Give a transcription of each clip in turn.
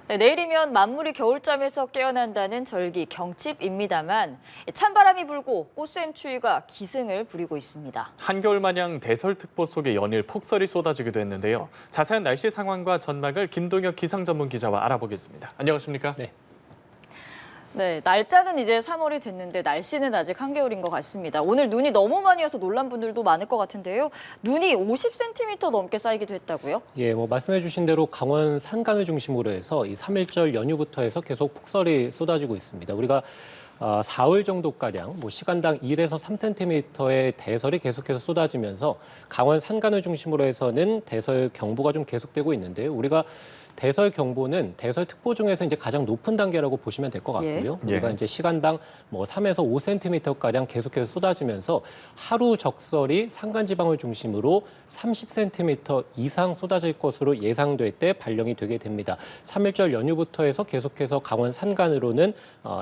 네, 내일이면 만물이 겨울잠에서 깨어난다는 절기 경칩입니다만 찬바람이 불고 꽃샘 추위가 기승을 부리고 있습니다. 한겨울 마냥 대설특보 속에 연일 폭설이 쏟아지기도 했는데요. 자세한 날씨 상황과 전망을 김동혁 기상 전문 기자와 알아보겠습니다. 안녕하십니까? 네, 날짜는 이제 3월이 됐는데 날씨는 아직 한겨울인 것 같습니다. 오늘 눈이 너무 많이 와서 놀란 분들도 많을 것 같은데요. 눈이 50cm 넘게 쌓이기도 했다고요? 예, 말씀해 주신 대로 강원 산간을 중심으로 해서 이 3.1절 연휴부터 해서 계속 폭설이 쏟아지고 있습니다. 우리가 사흘 정도가량 시간당 1에서 3cm의 대설이 계속해서 쏟아지면서 강원 산간을 중심으로 해서는 대설 경보가 좀 계속되고 있는데요. 우리가 대설 경보는 대설 특보 중에서 이제 가장 높은 단계라고 보시면 될 것 같고요. 예. 우리가 이제 시간당 3에서 5cm 가량 계속해서 쏟아지면서 하루 적설이 산간 지방을 중심으로 30cm 이상 쏟아질 것으로 예상될 때 발령이 되게 됩니다. 3.1절 연휴부터 해서 계속해서 강원 산간으로는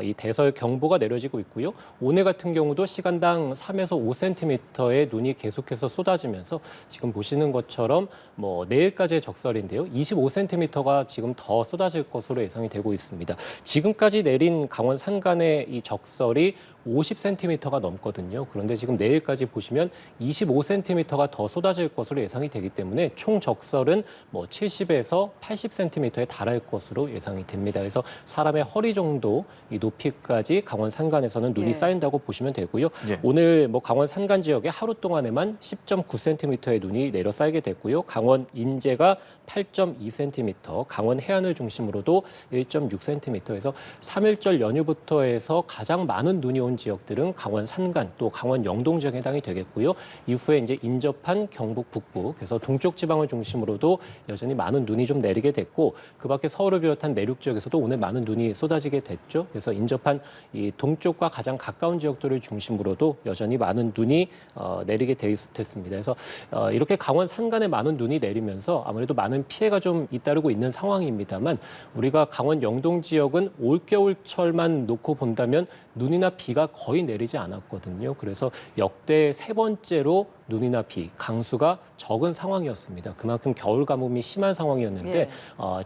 이 대설 경보가 내려지고 있고요. 오늘 같은 경우도 시간당 3에서 5cm의 눈이 계속해서 쏟아지면서 지금 보시는 것처럼 내일까지의 적설인데요. 25cm가 지금 더 쏟아질 것으로 예상이 되고 있습니다. 지금까지 내린 강원 산간의 이 적설이 50cm가 넘거든요. 그런데 지금 내일까지 보시면 25cm가 더 쏟아질 것으로 예상이 되기 때문에 총 적설은 70에서 80cm에 달할 것으로 예상이 됩니다. 그래서 사람의 허리 정도 이 높이까지 강원 산간에서는 눈이 쌓인다고 보시면 되고요. 오늘 강원 산간 지역에 하루 동안에만 10.9cm의 눈이 내려 쌓이게 됐고요. 강원 인제가 8.2cm, 강원 해안을 중심으로도 1.6cm에서 3.1절 연휴부터 해서 가장 많은 눈이 온 지역들은 강원 산간 또 강원 영동 지역에 해당이 되겠고요. 이후에 이제 인접한 경북 북부, 그래서 동쪽 지방을 중심으로도 여전히 많은 눈이 좀 내리게 됐고, 그밖에 서울을 비롯한 내륙 지역에서도 오늘 많은 눈이 쏟아지게 됐죠. 그래서 인접한 이 동쪽과 가장 가까운 지역들을 중심으로도 여전히 많은 눈이 내리게 됐습니다. 그래서 이렇게 강원 산간에 많은 눈이 내리면서 아무래도 많은 피해가 좀 잇따르고 있는 상황입니다만, 우리가 강원 영동 지역은 올겨울철만 놓고 본다면 눈이나 비가 거의 내리지 않았거든요. 그래서 역대 세 번째로 눈이나 비, 강수가 적은 상황이었습니다. 그만큼 겨울 가뭄이 심한 상황이었는데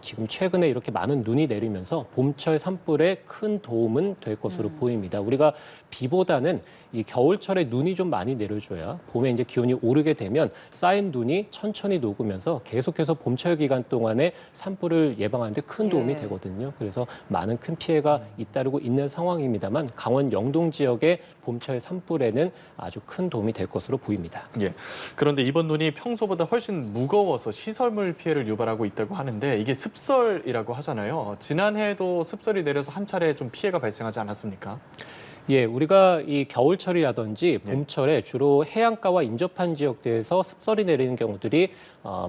지금 최근에 이렇게 많은 눈이 내리면서 봄철 산불에 큰 도움은 될 것으로 보입니다. 우리가 비보다는 이 겨울철에 눈이 좀 많이 내려줘야 봄에 이제 기온이 오르게 되면 쌓인 눈이 천천히 녹으면서 계속해서 봄철 기간 동안에 산불을 예방하는 데 큰 도움이 되거든요. 그래서 많은 큰 피해가 잇따르고 있는 상황입니다만 강원 영동 지역의 봄철 산불에는 아주 큰 도움이 될 것으로 보입니다. 예. 그런데 이번 눈이 평소보다 훨씬 무거워서 시설물 피해를 유발하고 있다고 하는데 이게 습설이라고 하잖아요. 지난해에도 습설이 내려서 한 차례 좀 피해가 발생하지 않았습니까? 예, 우리가 이 겨울철이라든지 봄철에 주로 해안가와 인접한 지역들에서 습설이 내리는 경우들이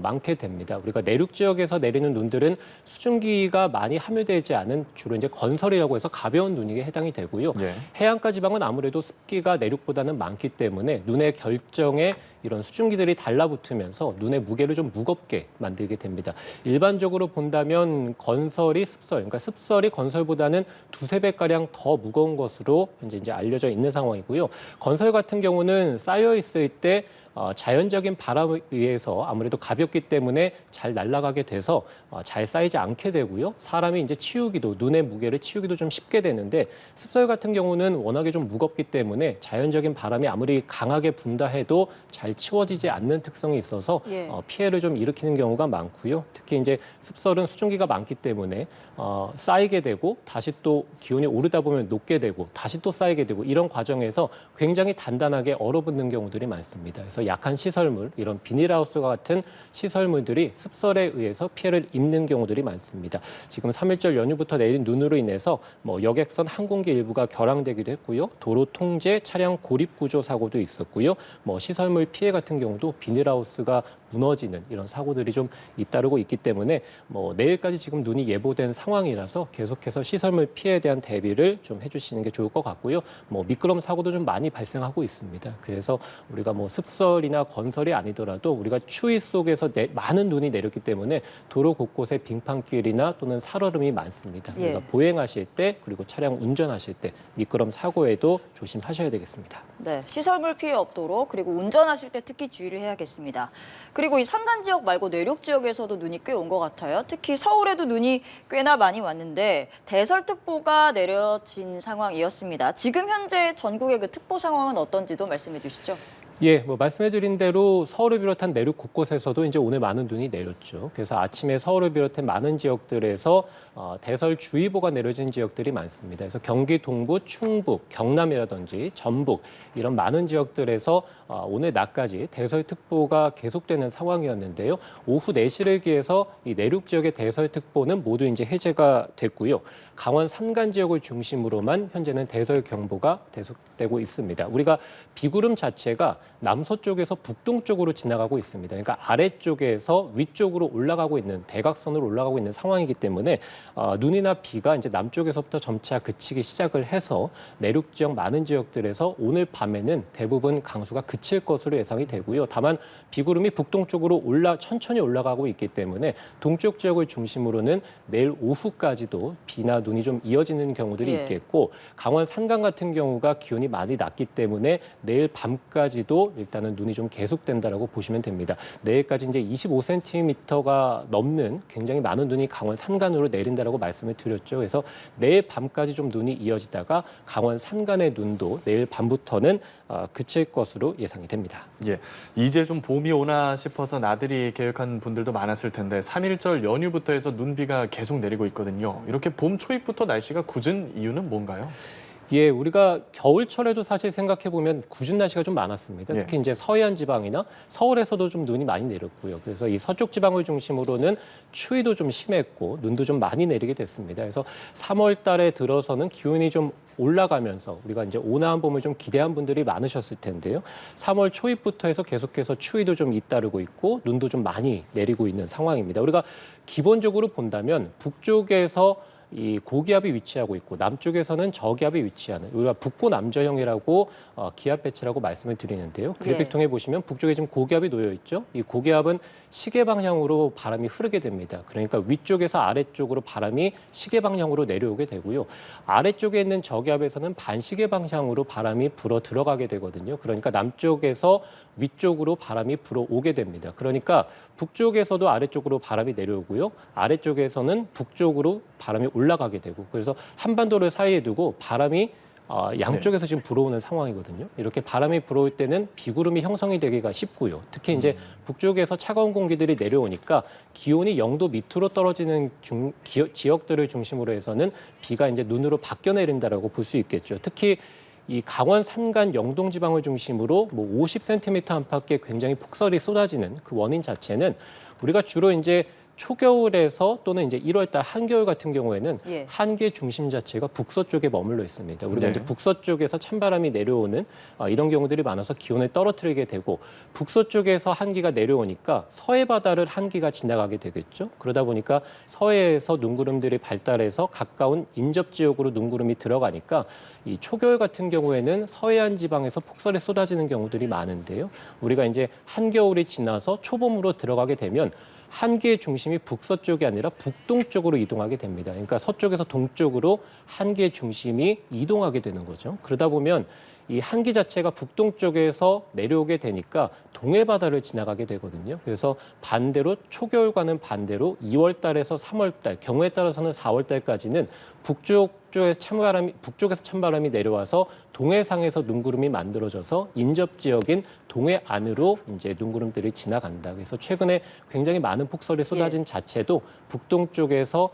많게 됩니다. 우리가 내륙 지역에서 내리는 눈들은 수증기가 많이 함유되지 않은 주로 이제 건설이라고 해서 가벼운 눈이 해당이 되고요. 해안가 지방은 아무래도 습기가 내륙보다는 많기 때문에 눈의 결정에 이런 수증기들이 달라붙으면서 눈의 무게를 좀 무겁게 만들게 됩니다. 일반적으로 본다면 건설이 습설, 그러니까 습설이 건설보다는 두세 배가량 더 무거운 것으로 현재 이제 알려져 있는 상황이고요. 건설 같은 경우는 쌓여 있을 때 자연적인 바람에 의해서 아무래도 가볍기 때문에 잘 날아가게 돼서 잘 쌓이지 않게 되고요. 사람이 이제 치우기도, 눈의 무게를 치우기도 좀 쉽게 되는데 습설 같은 경우는 워낙에 좀 무겁기 때문에 자연적인 바람이 아무리 강하게 분다 해도 잘 치워지지 않는 특성이 있어서 피해를 좀 일으키는 경우가 많고요. 특히 이제 습설은 수증기가 많기 때문에 쌓이게 되고 다시 또 기온이 오르다 보면 녹게 되고 다시 또 쌓이게 되고 이런 과정에서 굉장히 단단하게 얼어붙는 경우들이 많습니다. 그래서 약한 시설물, 이런 비닐하우스와 같은 시설물들이 습설에 의해서 피해를 입는 경우들이 많습니다. 지금 3.1절 연휴부터 내린 눈으로 인해서 여객선 항공기 일부가 결항되기도 했고요. 도로 통제, 차량 고립 구조 사고도 있었고요. 시설물 피해 같은 경우도 비닐하우스가 무너지는 이런 사고들이 좀 잇따르고 있기 때문에 내일까지 지금 눈이 예보된 상황이라서 계속해서 시설물 피해에 대한 대비를 좀 해주시는 게 좋을 것 같고요. 미끄럼 사고도 좀 많이 발생하고 있습니다. 그래서 우리가 습설이나 건설이 아니더라도 우리가 추위 속에서 많은 눈이 내렸기 때문에 도로 곳곳에 빙판길이나 또는 살얼음이 많습니다. 그러니까 보행하실 때 그리고 차량 운전하실 때 미끄럼 사고에도 조심하셔야 되겠습니다. 네, 시설물 피해 없도록 그리고 운전하실 때 특히 주의를 해야겠습니다. 그리고 이 산간 지역 말고 내륙 지역에서도 눈이 꽤 온 것 같아요. 특히 서울에도 눈이 꽤나 많이 왔는데 대설특보가 내려진 상황이었습니다. 지금 현재 전국의 그 특보 상황은 어떤지도 말씀해 주시죠. 예, 뭐 말씀해드린 대로 서울을 비롯한 내륙 곳곳에서도 이제 오늘 많은 눈이 내렸죠. 그래서 아침에 서울을 비롯한 많은 지역들에서 대설주의보가 내려진 지역들이 많습니다. 그래서 경기 동부, 충북, 경남이라든지 전북 이런 많은 지역들에서 오늘 낮까지 대설특보가 계속되는 상황이었는데요. 오후 4시를 기해서 이 내륙 지역의 대설특보는 모두 이제 해제가 됐고요. 강원 산간 지역을 중심으로만 현재는 대설경보가 계속되고 있습니다. 우리가 비구름 자체가 남서쪽에서 북동쪽으로 지나가고 있습니다. 그러니까 아래쪽에서 위쪽으로 올라가고 있는 대각선으로 올라가고 있는 상황이기 때문에 눈이나 비가 이제 남쪽에서부터 점차 그치기 시작을 해서 내륙 지역 많은 지역들에서 오늘 밤에는 대부분 강수가 그칠 것으로 예상이 되고요. 다만 비구름이 북동쪽으로 천천히 올라가고 있기 때문에 동쪽 지역을 중심으로는 내일 오후까지도 비나 눈이 좀 이어지는 경우들이 예. 있겠고 강원 산간 같은 경우가 기온이 많이 낮기 때문에 내일 밤까지도 일단은 눈이 좀 계속된다라고 보시면 됩니다. 내일까지 이제 25cm가 넘는 굉장히 많은 눈이 강원 산간으로 내린다라고 말씀을 드렸죠. 그래서 내일 밤까지 좀 눈이 이어지다가 강원 산간의 눈도 내일 밤부터는 그칠 것으로 예상이 됩니다. 예, 이제 좀 봄이 오나 싶어서 나들이 계획한 분들도 많았을 텐데 3.1절 연휴부터 해서 눈비가 계속 내리고 있거든요. 이렇게 봄 초입부터 날씨가 굳은 이유는 뭔가요? 예, 우리가 겨울철에도 사실 생각해 보면 굳은 날씨가 좀 많았습니다. 예. 특히 이제 서해안 지방이나 서울에서도 좀 눈이 많이 내렸고요. 그래서 이 서쪽 지방을 중심으로는 추위도 좀 심했고 눈도 좀 많이 내리게 됐습니다. 그래서 3월 달에 들어서는 기온이 좀 올라가면서 우리가 이제 온화한 봄을 좀 기대한 분들이 많으셨을 텐데요. 3월 초입부터 해서 계속해서 추위도 좀 잇따르고 있고 눈도 좀 많이 내리고 있는 상황입니다. 우리가 기본적으로 본다면 북쪽에서 이 고기압이 위치하고 있고 남쪽에서는 저기압이 위치하는 우리가 북고 남저형이라고 기압 배치라고 말씀을 드리는데요. 그래픽 예. 통해 보시면 북쪽에 지금 고기압이 놓여 있죠. 이 고기압은 시계 방향으로 바람이 흐르게 됩니다. 그러니까 위쪽에서 아래쪽으로 바람이 시계 방향으로 내려오게 되고요. 아래쪽에 있는 저기압에서는 반시계 방향으로 바람이 불어 들어가게 되거든요. 그러니까 남쪽에서 위쪽으로 바람이 불어오게 됩니다. 그러니까 북쪽에서도 아래쪽으로 바람이 내려오고요. 아래쪽에서는 북쪽으로 바람이 올라가게 되고 그래서 한반도를 사이에 두고 바람이 양쪽에서 지금 불어오는 상황이거든요. 이렇게 바람이 불어올 때는 비구름이 형성이 되기가 쉽고요. 특히 이제 북쪽에서 차가운 공기들이 내려오니까 기온이 0도 밑으로 떨어지는 지역들을 중심으로 해서는 비가 이제 눈으로 바뀌어 내린다라고 볼 수 있겠죠. 특히 이 강원 산간 영동 지방을 중심으로 뭐 50cm 안팎의 굉장히 폭설이 쏟아지는 그 원인 자체는 우리가 주로 이제 초겨울에서 또는 이제 1월 달 한겨울 같은 경우에는 예. 한기의 중심 자체가 북서쪽에 머물러 있습니다. 우리가 네. 이제 북서쪽에서 찬바람이 내려오는 이런 경우들이 많아서 기온을 떨어뜨리게 되고 북서쪽에서 한기가 내려오니까 서해 바다를 한기가 지나가게 되겠죠. 그러다 보니까 서해에서 눈구름들이 발달해서 가까운 인접 지역으로 눈구름이 들어가니까 이 초겨울 같은 경우에는 서해안 지방에서 폭설이 쏟아지는 경우들이 많은데요. 우리가 이제 한겨울이 지나서 초봄으로 들어가게 되면 한기의 중심이 북서쪽이 아니라 북동쪽으로 이동하게 됩니다. 그러니까 서쪽에서 동쪽으로 한기의 중심이 이동하게 되는 거죠. 그러다 보면 이 한기 자체가 북동쪽에서 내려오게 되니까 동해 바다를 지나가게 되거든요. 그래서 반대로 초겨울과는 반대로 2월 달에서 3월 달, 경우에 따라서는 4월 달까지는 북쪽에서 찬바람이 내려와서 동해상에서 눈구름이 만들어져서 인접 지역인 동해 안으로 이제 눈구름들이 지나간다. 그래서 최근에 굉장히 많은 폭설이 쏟아진 자체도 북동쪽에서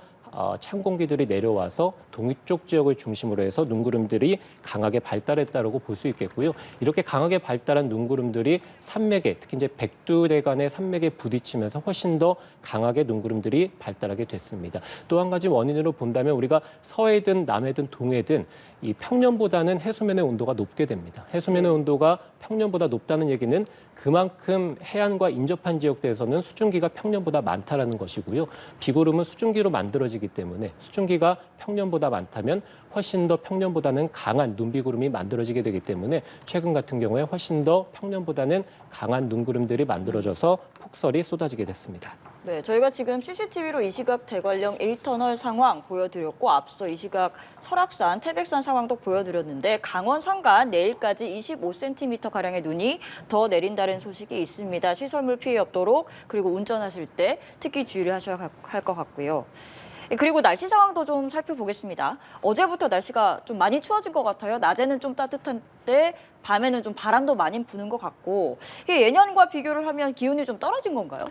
찬 공기들이 내려와서 동쪽 지역을 중심으로 해서 눈구름들이 강하게 발달했다고 볼 수 있겠고요. 이렇게 강하게 발달한 눈구름들이 산맥에 특히 이제 백두대간의 산맥에 부딪히면서 훨씬 더 강하게 눈구름들이 발달하게 됐습니다. 또 한 가지 원인으로 본다면 우리가 서해든 남해든 동해든 이 평년보다는 해수면의 온도가 높게 됩니다. 해수면의 온도가 평년보다 높다는 얘기는 그만큼 해안과 인접한 지역대에서는 수증기가 평년보다 많다라는 것이고요. 비구름은 수증기로 만들어지기 때문에 수증기가 평년보다 많다면 훨씬 더 평년보다는 강한 눈비구름이 만들어지게 되기 때문에 최근 같은 경우에 훨씬 더 평년보다는 강한 눈구름들이 만들어져서 폭설이 쏟아지게 됐습니다. 네, 저희가 지금 CCTV로 이 시각 대관령 1터널 상황 보여드렸고 앞서 이 시각 설악산, 태백산 상황도 보여드렸는데 강원 산간 내일까지 25cm가량의 눈이 더 내린다는 소식이 있습니다. 시설물 피해 없도록 그리고 운전하실 때 특히 주의를 하셔야 할 것 같고요. 그리고 날씨 상황도 좀 살펴보겠습니다. 어제부터 날씨가 좀 많이 추워진 것 같아요. 낮에는 좀 따뜻한데 밤에는 좀 바람도 많이 부는 것 같고 이게 예년과 비교를 하면 기온이 좀 떨어진 건가요?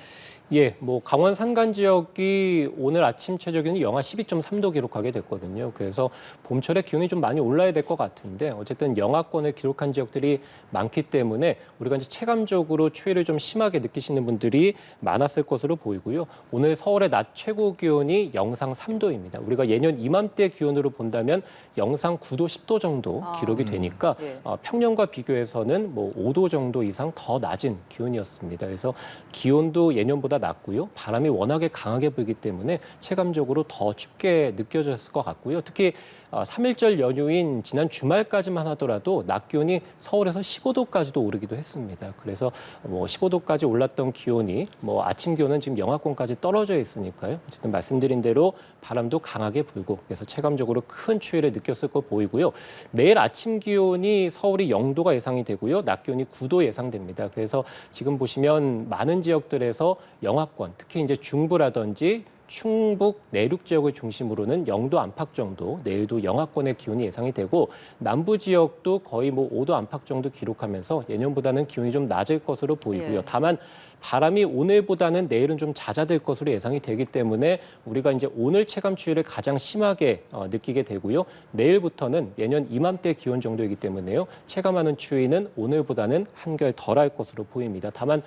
예, 뭐 강원 산간 지역이 오늘 아침 최저 기온이 영하 12.3도 기록하게 됐거든요. 그래서 봄철에 기온이 좀 많이 올라야 될 것 같은데 어쨌든 영하권을 기록한 지역들이 많기 때문에 우리가 이제 체감적으로 추위를 좀 심하게 느끼시는 분들이 많았을 것으로 보이고요. 오늘 서울의 낮 최고 기온이 영상 3도입니다. 우리가 예년 이맘때 기온으로 본다면 영상 9도, 10도 정도 기록이 되니까 예. 평년과 비교해서는 뭐 5도 정도 이상 더 낮은 기온이었습니다. 그래서 기온도 예년보다 낮고요. 바람이 워낙에 강하게 불기 때문에 체감적으로 더 춥게 느껴졌을 것 같고요. 특히 3일절 연휴인 지난 주말까지만 하더라도 낮 기온이 서울에서 15도까지도 오르기도 했습니다. 그래서 뭐 15도까지 올랐던 기온이 뭐 아침 기온은 지금 영하권까지 떨어져 있으니까요. 어쨌든 말씀드린 대로 바람도 강하게 불고 그래서 체감적으로 큰 추위를 느꼈을 것 보이고요. 내일 아침 기온이 서울이 0도가 예상이 되고요. 낮 기온이 9도 예상됩니다. 그래서 지금 보시면 많은 지역들에서 영하권, 특히 이제 중부라든지 충북 내륙 지역을 중심으로는 0도 안팎 정도, 내일도 영하권의 기온이 예상이 되고 남부 지역도 거의 뭐 5도 안팎 정도 기록하면서 예년보다는 기온이 좀 낮을 것으로 보이고요. 예. 다만 바람이 오늘보다는 내일은 좀 잦아들 것으로 예상이 되기 때문에 우리가 이제 오늘 체감 추위를 가장 심하게 느끼게 되고요. 내일부터는 예년 이맘때 기온 정도이기 때문에요. 체감하는 추위는 오늘보다는 한결 덜할 것으로 보입니다. 다만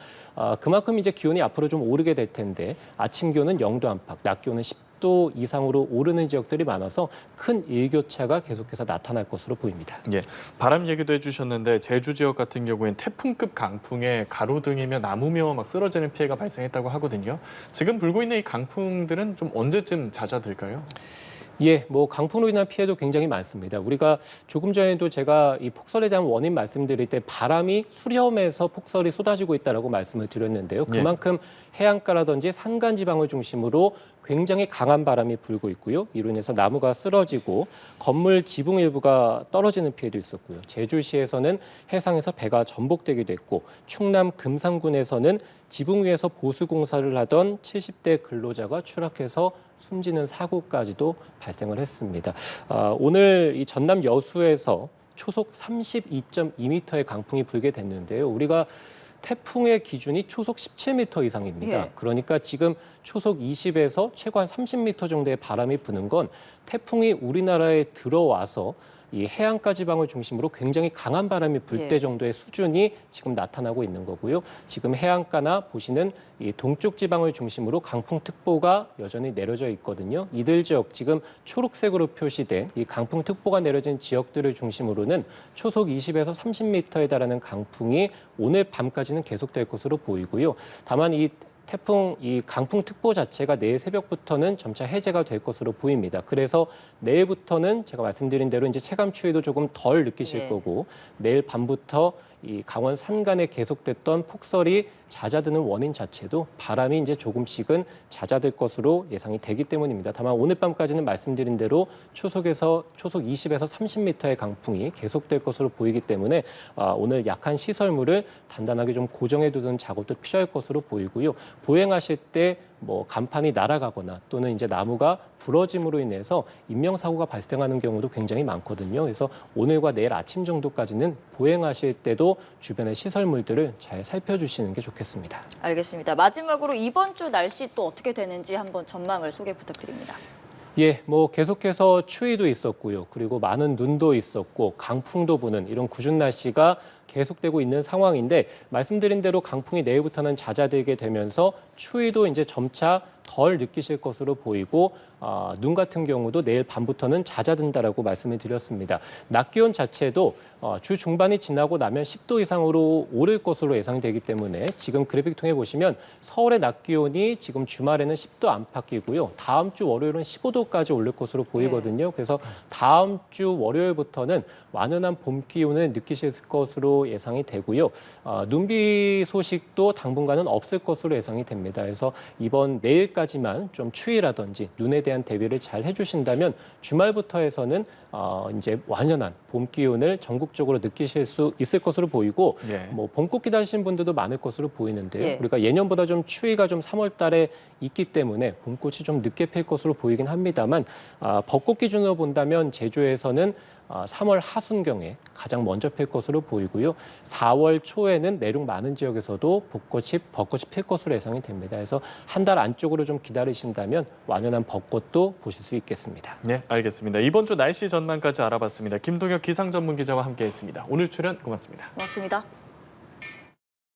그만큼 이제 기온이 앞으로 좀 오르게 될 텐데 아침 기온은 0도 안팎, 낮 기온은 10도 이상으로 오르는 지역들이 많아서 큰 일교차가 계속해서 나타날 것으로 보입니다. 예, 바람 얘기도 해주셨는데 제주 지역 같은 경우엔 태풍급 강풍에 가로등이며 나무며 막 쓰러지는 피해가 발생했다고 하거든요. 지금 불고 있는 이 강풍들은 좀 언제쯤 잦아들까요? 예, 뭐 강풍으로 인한 피해도 굉장히 많습니다. 우리가 조금 전에도 제가 이 폭설에 대한 원인 말씀드릴 때 바람이 수렴해서 폭설이 쏟아지고 있다라고 말씀을 드렸는데요. 그만큼 해안가라든지 산간 지방을 중심으로 굉장히 강한 바람이 불고 있고요. 이로 인해서 나무가 쓰러지고 건물 지붕 일부가 떨어지는 피해도 있었고요. 제주시에서는 해상에서 배가 전복되기도 했고 충남 금산군에서는 지붕 위에서 보수 공사를 하던 70대 근로자가 추락해서 숨지는 사고까지도 발생을 했습니다. 오늘 이 전남 여수에서 초속 32.2m의 강풍이 불게 됐는데요. 우리가 태풍의 기준이 초속 17m 이상입니다. 예. 그러니까 지금 초속 20에서 최고한 30m 정도의 바람이 부는 건 태풍이 우리나라에 들어와서 이 해안가 지방을 중심으로 굉장히 강한 바람이 불 때 예. 정도의 수준이 지금 나타나고 있는 거고요. 지금 해안가나 보시는 이 동쪽 지방을 중심으로 강풍특보가 여전히 내려져 있거든요. 이들 지역 지금 초록색으로 표시된 이 강풍특보가 내려진 지역들을 중심으로는 초속 20에서 30m에 달하는 강풍이 오늘 밤까지는 계속될 것으로 보이고요. 다만 이 태풍 이 강풍특보 자체가 내일 새벽부터는 점차 해제가 될 것으로 보입니다. 그래서 내일부터는 제가 말씀드린 대로 이제 체감 추위도 조금 덜 느끼실 네. 거고 내일 밤부터 이 강원 산간에 계속됐던 폭설이 잦아드는 원인 자체도 바람이 이제 조금씩은 잦아들 것으로 예상이 되기 때문입니다. 다만 오늘 밤까지는 말씀드린 대로 초속 20에서 30m의 강풍이 계속될 것으로 보이기 때문에 오늘 약한 시설물을 단단하게 좀 고정해 두는 작업도 필요할 것으로 보이고요. 보행하실 때 뭐 간판이 날아가거나 또는 이제 나무가 부러짐으로 인해서 인명사고가 발생하는 경우도 굉장히 많거든요. 그래서 오늘과 내일 아침 정도까지는 보행하실 때도 주변의 시설물들을 잘 살펴주시는 게 좋겠습니다. 알겠습니다. 마지막으로 이번 주 날씨 또 어떻게 되는지 한번 전망을 소개 부탁드립니다. 예, 뭐 계속해서 추위도 있었고요. 그리고 많은 눈도 있었고 강풍도 부는 이런 궂은 날씨가 계속되고 있는 상황인데 말씀드린 대로 강풍이 내일부터는 잦아들게 되면서 추위도 이제 점차 덜 느끼실 것으로 보이고 눈 같은 경우도 내일 밤부터는 잦아든다라고 말씀을 드렸습니다. 낮 기온 자체도 주 중반이 지나고 나면 10도 이상으로 오를 것으로 예상이 되기 때문에 지금 그래픽 통해 보시면 서울의 낮 기온이 지금 주말에는 10도 안팎이고요. 다음 주 월요일은 15도까지 오를 것으로 보이거든요. 그래서 다음 주 월요일부터는 완연한 봄 기온을 느끼실 것으로 것으로 예상이 되고요. 눈비 소식도 당분간은 없을 것으로 예상이 됩니다. 그래서 이번 내일까지만 좀 추위라든지 눈에 대한 대비를 잘 해주신다면 주말부터 해서는 이제 완연한 봄 기온을 전국적으로 느끼실 수 있을 것으로 보이고 네. 뭐 봄꽃 기다리시는 분들도 많을 것으로 보이는데요. 예. 우리가 예년보다 좀 추위가 좀 3월 달에 있기 때문에 봄꽃이 좀 늦게 필 것으로 보이긴 합니다만 벚꽃 기준으로 본다면 제주에서는 3월 하순경에 가장 먼저 필 것으로 보이고요. 4월 초에는 내륙 많은 지역에서도 벚꽃이 필 것으로 예상이 됩니다. 그래서 한 달 안쪽으로 좀 기다리신다면 완연한 벚꽃도 보실 수 있겠습니다. 네, 알겠습니다. 이번 주 날씨 전망까지 알아봤습니다. 김동혁 기상전문기자와 함께했습니다. 오늘 출연 고맙습니다. 고맙습니다.